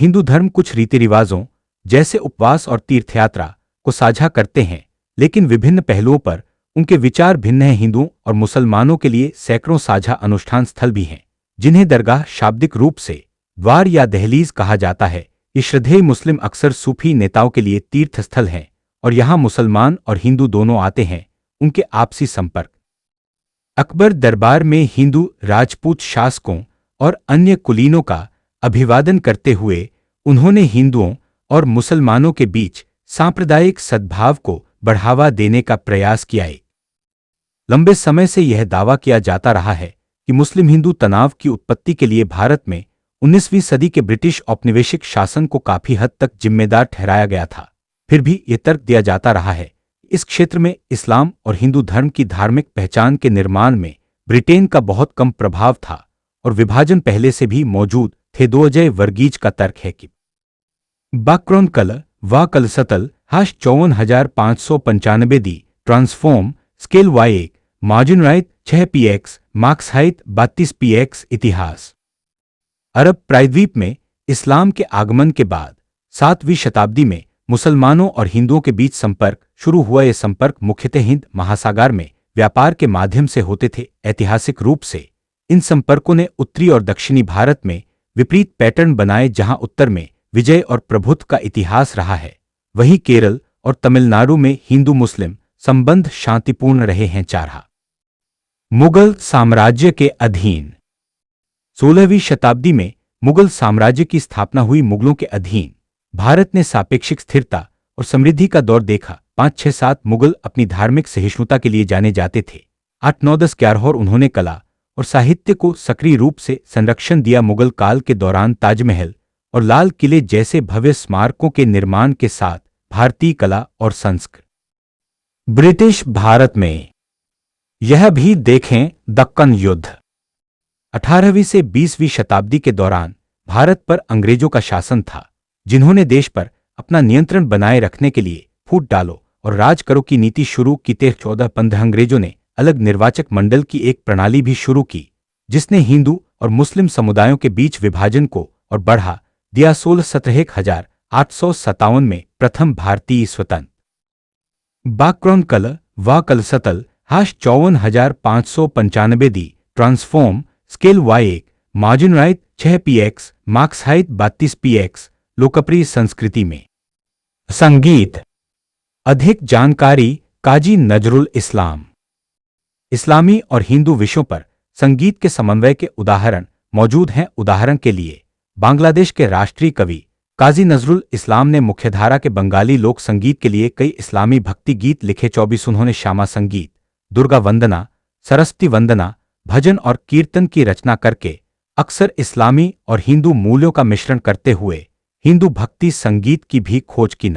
हिंदू धर्म कुछ रीति रिवाजों जैसे उपवास और तीर्थयात्रा को साझा करते हैं, लेकिन विभिन्न पहलुओं पर उनके विचार भिन्न हैं। हिंदुओं और मुसलमानों के लिए सैकड़ों साझा अनुष्ठान स्थल भी हैं, जिन्हें दरगाह शाब्दिक रूप से द्वार या दहलीज कहा जाता है। ये श्रद्धेय मुस्लिम अक्सर सूफी नेताओं के लिए तीर्थ स्थल हैं और यहाँ मुसलमान और हिंदू दोनों आते हैं। उनके आपसी संपर्क। अकबर दरबार में हिंदू राजपूत शासकों और अन्य कुलीनों का अभिवादन करते हुए उन्होंने हिंदुओं और मुसलमानों के बीच सांप्रदायिक सद्भाव को बढ़ावा देने का प्रयास किया। लंबे समय से यह दावा किया जाता रहा है कि मुस्लिम हिंदू तनाव की उत्पत्ति के लिए भारत में 19वीं सदी के ब्रिटिश औपनिवेशिक शासन को काफी हद तक जिम्मेदार ठहराया गया था। फिर भी यह तर्क दिया जाता रहा है कि इस क्षेत्र में इस्लाम और हिंदू धर्म की धार्मिक पहचान के निर्माण में ब्रिटेन का बहुत कम प्रभाव था और विभाजन पहले से भी मौजूद थे। 2 अजय वर्गीज का तर्क है कि बाकरोन कल व कलसतल हाश 54,595 दी transform scale Y1 margin right 6 px marks height 32 px। इतिहास। अरब प्रायद्वीप में इस्लाम के आगमन के बाद 7वीं शताब्दी में मुसलमानों और हिंदुओं के बीच संपर्क शुरू हुआ। यह संपर्क मुख्यतः हिंद महासागर में व्यापार के माध्यम से होते थे। ऐतिहासिक रूप से इन संपर्कों ने उत्तरी और दक्षिणी भारत में विपरीत पैटर्न बनाए, जहां उत्तर में विजय और प्रभुत्व का इतिहास रहा है, वहीं केरल और तमिलनाडु में हिंदू मुस्लिम संबंध शांतिपूर्ण रहे हैं। 4 मुगल साम्राज्य के अधीन। 16वीं शताब्दी में मुगल साम्राज्य की स्थापना हुई। मुगलों के अधीन भारत ने सापेक्षिक स्थिरता और समृद्धि का दौर देखा। 5, 6, 7 मुगल अपनी धार्मिक सहिष्णुता के लिए जाने जाते थे। 8, 9, 10, 11 और उन्होंने कला और साहित्य को सक्रिय रूप से संरक्षण दिया। मुगल काल के दौरान ताजमहल और लाल किले जैसे भव्य स्मारकों के निर्माण के साथ भारतीय कला और संस्कृति। ब्रिटिश भारत में यह भी देखें दक्कन युद्ध। 18वीं से 20वीं शताब्दी के दौरान भारत पर अंग्रेजों का शासन था, जिन्होंने देश पर अपना नियंत्रण बनाए रखने के लिए फूट डालो और राज करो की नीति शुरू की। 1314-15 अंग्रेजों ने अलग निर्वाचक मंडल की एक प्रणाली भी शुरू की, जिसने हिंदू और मुस्लिम समुदायों के बीच विभाजन को और बढ़ा दिया। 16 17 1857 में प्रथम भारतीय स्वतंत्र बाकरोन कल व कलसतल हाश 54,595 दी transform scale Y1 margin right 6 px marks height 32 px। लोकप्रिय संस्कृति में संगीत। अधिक जानकारी काजी नजरुल इस्लाम। इस्लामी और हिंदू विषयों पर संगीत के समन्वय के उदाहरण मौजूद हैं। उदाहरण के लिए बांग्लादेश के राष्ट्रीय कवि काजी नजरुल इस्लाम ने मुख्यधारा के बंगाली लोक संगीत के लिए कई इस्लामी भक्ति गीत लिखे। 24 उन्होंने श्यामा संगीत, दुर्गा वंदना, सरस्वती वंदना, भजन और कीर्तन की रचना करके अक्सर इस्लामी और हिंदू मूल्यों का मिश्रण करते हुए हिंदू भक्ति संगीत की भी खोज की।